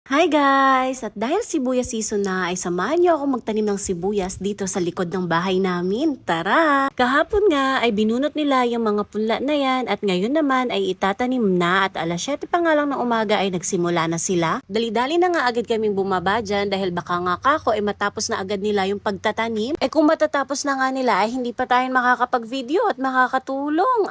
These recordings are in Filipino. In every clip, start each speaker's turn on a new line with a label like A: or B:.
A: Hi guys! At dahil sibuyas season na ay samahan niyo ako magtanim ng sibuyas dito sa likod ng bahay namin. Tara! Kahapon nga ay binunot nila yung mga punla na yan at ngayon naman ay itatanim na at alas 7 pa nga lang ng umaga ay nagsimula na sila. Dali-dali na nga agad kaming bumaba dyan dahil baka nga kako ay matapos na agad nila yung pagtatanim. Kung matatapos na nga nila ay hindi pa tayo makakapag-video at makakatulong.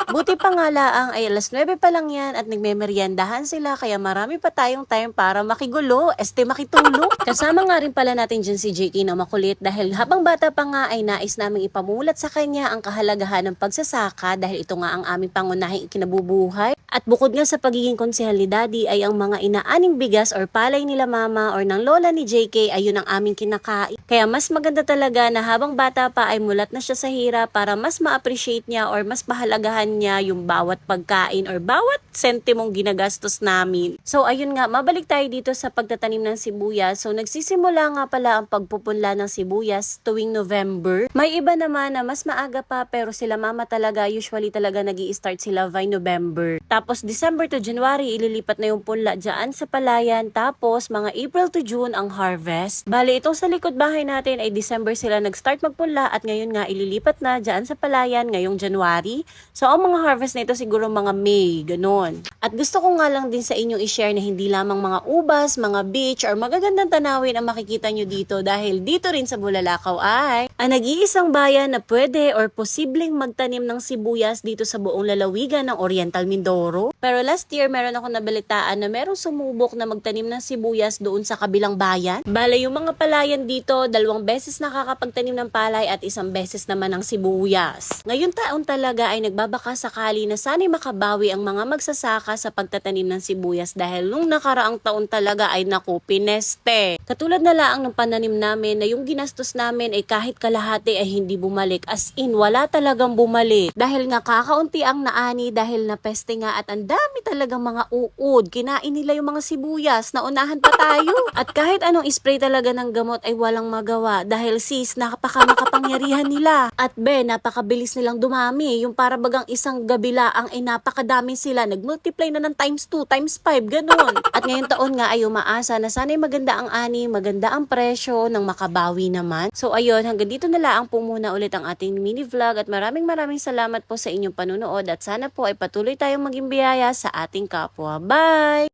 A: Buti pa nga laang ay alas 9 pa lang yan at nagmemeryendahan sila kaya marami pa tayong time para makigulo, makitulong. Kasama nga rin pala natin dyan si JK na makulit dahil habang bata pa nga ay nais naming ipamulat sa kanya ang kahalagahan ng pagsasaka dahil ito nga ang aming pangunahing ikinabubuhay. At bukod nga sa pagiging konsehal ni Daddy ay ang mga inaaning bigas or palay nila mama or ng lola ni JK ay yun ang aming kinakain. Kaya mas maganda talaga na habang bata pa ay mulat na siya sa hirap para mas ma-appreciate niya or mas pahalagahan niya yung bawat pagkain or bawat sentimong ginagastos namin. So ayun nga, mabalik tayo dito sa pagtatanim ng sibuyas. So nagsisimula nga pala ang pagpupunla ng sibuyas tuwing November. May iba naman na mas maaga pa pero sila mama talaga usually talaga nag-i-start sila by November. Tapos December to January ililipat na yung punla dyan sa palayan. Tapos mga April to June ang harvest. Bali itong sa likod bahay natin ay December sila nag-start magpunla at ngayon nga ililipat na dyan sa palayan ngayong January. So ang mga harvest na ito siguro mga May, ganun. At gusto ko nga lang din sa inyong i-share na hindi lamang mga ubas, mga beach or magagandang tanawin ang makikita nyo dito dahil dito rin sa Bulalakaw ay ang nag-iisang bayan na pwede or posibleng magtanim ng sibuyas dito sa buong lalawigan ng Oriental Mindoro. Pero last year, meron ako nabalitaan na merong sumubok na magtanim ng sibuyas doon sa kabilang bayan. Bale, yung mga palayan dito, 2 beses nakakapagtanim ng palay at 1 beses naman ng sibuyas. Ngayon taon talaga ay nagbabaka sakali na sana'y makabawi ang mga magsasaka sa pagtatanim ng sibuyas dahil nung nakaraang taon talaga ay naku, pineste. Katulad na lang ng pananim namin na yung ginastos namin ay kahit kalahati ay hindi bumalik. As in, wala talagang bumalik. Dahil nga kakaunti ang naani dahil napeste nga at ang dami talagang mga uod. Kinain nila yung mga sibuyas. Naunahan pa tayo. At kahit anong spray talaga ng gamot ay walang magawa. Dahil sis, makapangyarihan nila. At napakabilis nilang dumami. Yung para bagang isang gabi laang ay napakadami sila. Nag-multiply na ng times 2, times 5, ganun. At ngayong taon nga ay umaasa na sana'y maganda ang ani, maganda ang presyo ng makabawi naman. So ayun, hanggang dito na lang po muna ulit ang ating mini vlog at maraming salamat po sa inyong panunood at sana po ay patuloy tayong maging biyaya sa ating kapwa. Bye!